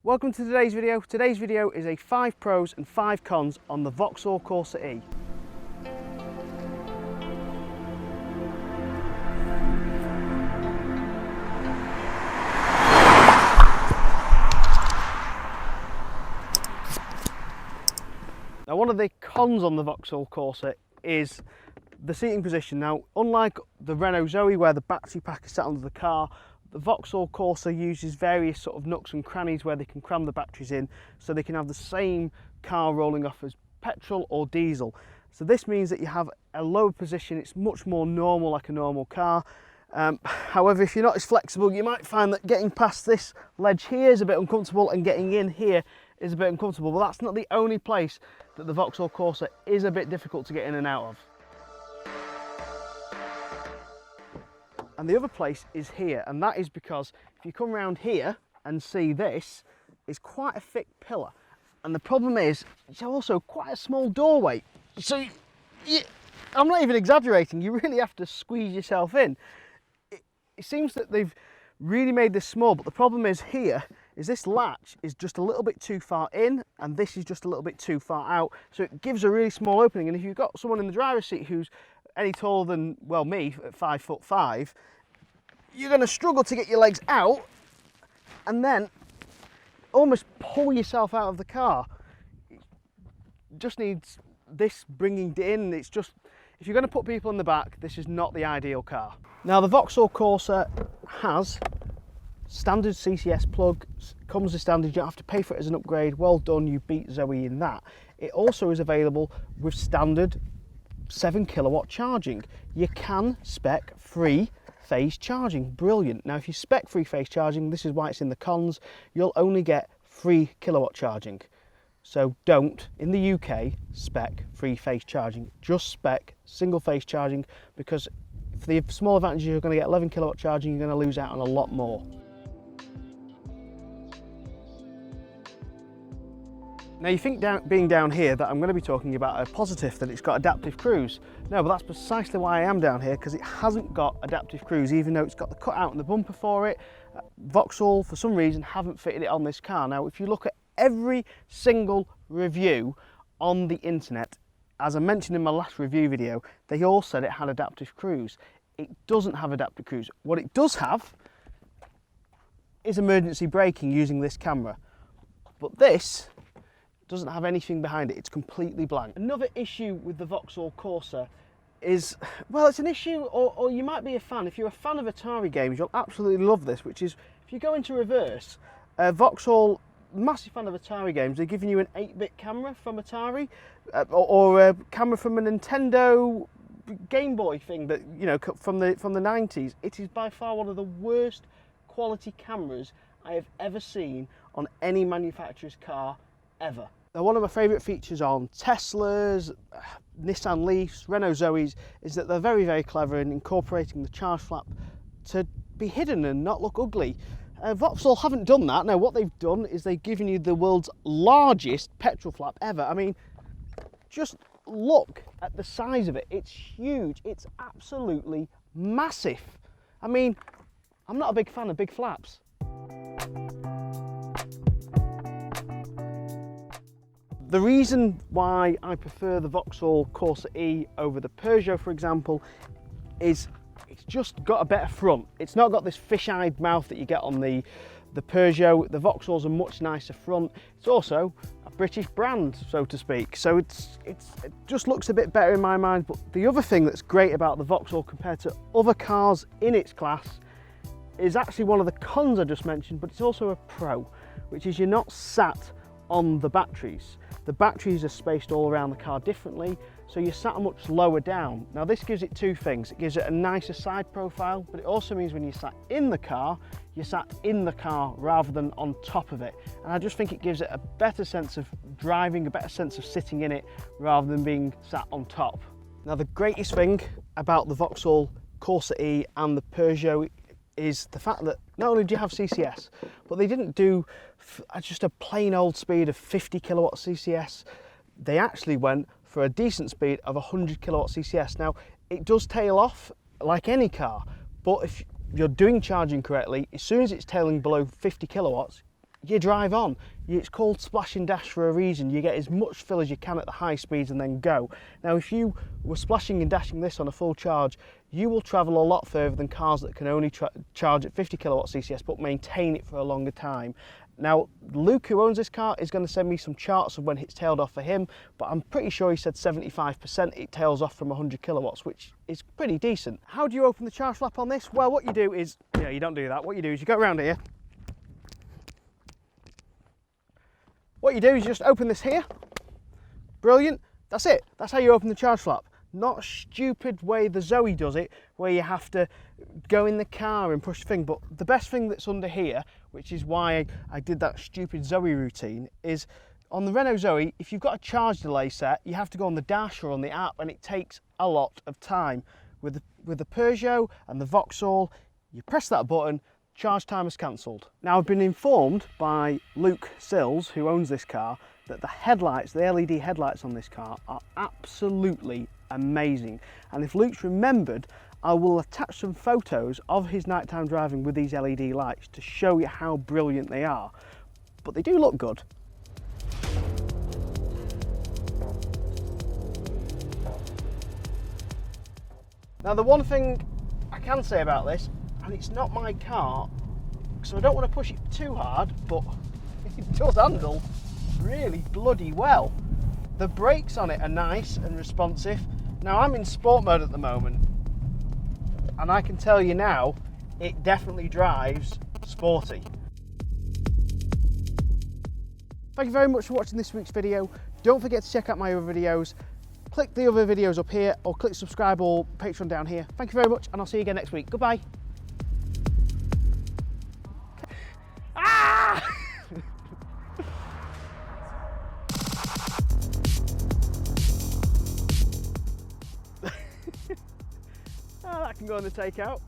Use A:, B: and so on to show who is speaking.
A: Welcome to today's video. Today's video is a 5 pros and 5 cons on the Vauxhall Corsa-E. Now, one of the cons on the Vauxhall Corsa is the seating position. Now, unlike the Renault Zoe where the battery pack is sat under the car, the Vauxhall Corsa uses various sort of nooks and crannies where they can cram the batteries in so they can have the same car rolling off as petrol or diesel. So this means that you have a lower position, it's much more normal like a normal car. However, if you're not as flexible, you might find that getting past this ledge here is a bit uncomfortable and getting in here is a bit uncomfortable, but that's not the only place that the Vauxhall Corsa is a bit difficult to get in and out of. And the other place is here, and that is because if you come around here and see this is quite a thick pillar, and the problem is it's also quite a small doorway, so I'm not even exaggerating, you really have to squeeze yourself in. It seems that they've really made this small, but the problem is here is this latch is just a little bit too far in and this is just a little bit too far out, so it gives a really small opening. And if you've got someone in the driver's seat who's any taller than, well, me at 5'5", you're going to struggle to get your legs out and then almost pull yourself out of the car. It just needs this bringing it in. It's just, if you're going to put people in the back, this is not the ideal car. Now, the Vauxhall Corsa has standard CCS plug, comes as standard, you don't have to pay for it as an upgrade. Well done, you beat Zoe in that. It also is available with standard 7 kilowatt charging. You can spec 3 phase charging, brilliant. Now, if you spec 3 phase charging, this is why it's in the cons, you'll only get 3 kilowatt charging. So don't, in the UK, spec 3 phase charging, just spec single phase charging, because for the small advantages you're going to get 11 kilowatt charging, you're going to lose out on a lot more. Now, you think being down here that I'm going to be talking about a positive, that it's got adaptive cruise. No, but that's precisely why I am down here, because it hasn't got adaptive cruise, even though it's got the cutout and the bumper for it. Vauxhall, for some reason, haven't fitted it on this car. Now, if you look at every single review on the internet, as I mentioned in my last review video, they all said it had adaptive cruise. It doesn't have adaptive cruise. What it does have is emergency braking using this camera, but this doesn't have anything behind it, it's completely blank. Another issue with the Vauxhall Corsa is, well, it's an issue, or you might be a fan. If you're a fan of Atari games, you'll absolutely love this, which is, if you go into reverse, Vauxhall, massive fan of Atari games, they're giving you an 8-bit camera from Atari, or a camera from a Nintendo Game Boy thing that, you know, from the 90s. It is by far one of the worst quality cameras I have ever seen on any manufacturer's car ever. Now, one of my favourite features on Teslas, Nissan Leafs, Renault Zoes is that they're very, very clever in incorporating the charge flap to be hidden and not look ugly. Vauxhall haven't done that. Now, what they've done is they've given you the world's largest petrol flap ever. I mean, just look at the size of it. It's huge. It's absolutely massive. I mean, I'm not a big fan of big flaps. The reason why I prefer the Vauxhall Corsa-E over the Peugeot, for example, is it's just got a better front. It's not got this fish-eyed mouth that you get on the Peugeot. The Vauxhall's a much nicer front. It's also a British brand, so to speak. So it just looks a bit better in my mind. But the other thing that's great about the Vauxhall compared to other cars in its class is actually one of the cons I just mentioned, but it's also a pro, which is you're not sat on the batteries. The batteries are spaced all around the car differently, so you're sat much lower down. Now, this gives it two things. It gives it a nicer side profile, but it also means when you're sat in the car, you're sat in the car rather than on top of it. And I just think it gives it a better sense of driving, a better sense of sitting in it rather than being sat on top. Now, the greatest thing about the Vauxhall Corsa-E and the Peugeot is the fact that not only do you have CCS, but they didn't do just a plain old speed of 50 kilowatt CCS. They actually went for a decent speed of 100 kilowatt CCS. Now, it does tail off like any car, but if you're doing charging correctly, as soon as it's tailing below 50 kilowatts, you drive on. It's called splash and dash for a reason. You get as much fill as you can at the high speeds and then go. Now if you were splashing and dashing this on a full charge, you will travel a lot further than cars that can only charge at 50 kilowatt CCS but maintain it for a longer time. Now Luke, who owns this car, is going to send me some charts of when it's tailed off for him, but I'm pretty sure he said 75% it tails off from 100 kilowatts, which is pretty decent. How do you open the charge flap on this? Well, what you do is, you don't do that. What you do is you go around here. What you do is you just open this here. Brilliant. That's it. That's how you open the charge flap. Not a stupid way the Zoe does it, where you have to go in the car and push the thing. But the best thing that's under here, which is why I did that stupid Zoe routine, is on the Renault Zoe, if you've got a charge delay set, you have to go on the dash or on the app, and it takes a lot of time. With the Peugeot and the Vauxhall, you press that button, charge time is cancelled. Now I've been informed by Luke Sills, who owns this car, that the headlights, the LED headlights on this car are absolutely amazing. And if Luke's remembered, I will attach some photos of his nighttime driving with these LED lights to show you how brilliant they are. But they do look good. Now the one thing I can say about this, and it's not my car, so I don't want to push it too hard, but it does handle really bloody well. The brakes on it are nice and responsive. Now I'm in sport mode at the moment, and I can tell you now, it definitely drives sporty. Thank you very much for watching this week's video. Don't forget to check out my other videos. Click the other videos up here, or click subscribe or Patreon down here. Thank you very much, and I'll see you again next week. Goodbye. Ah! Oh, that can go on the takeout.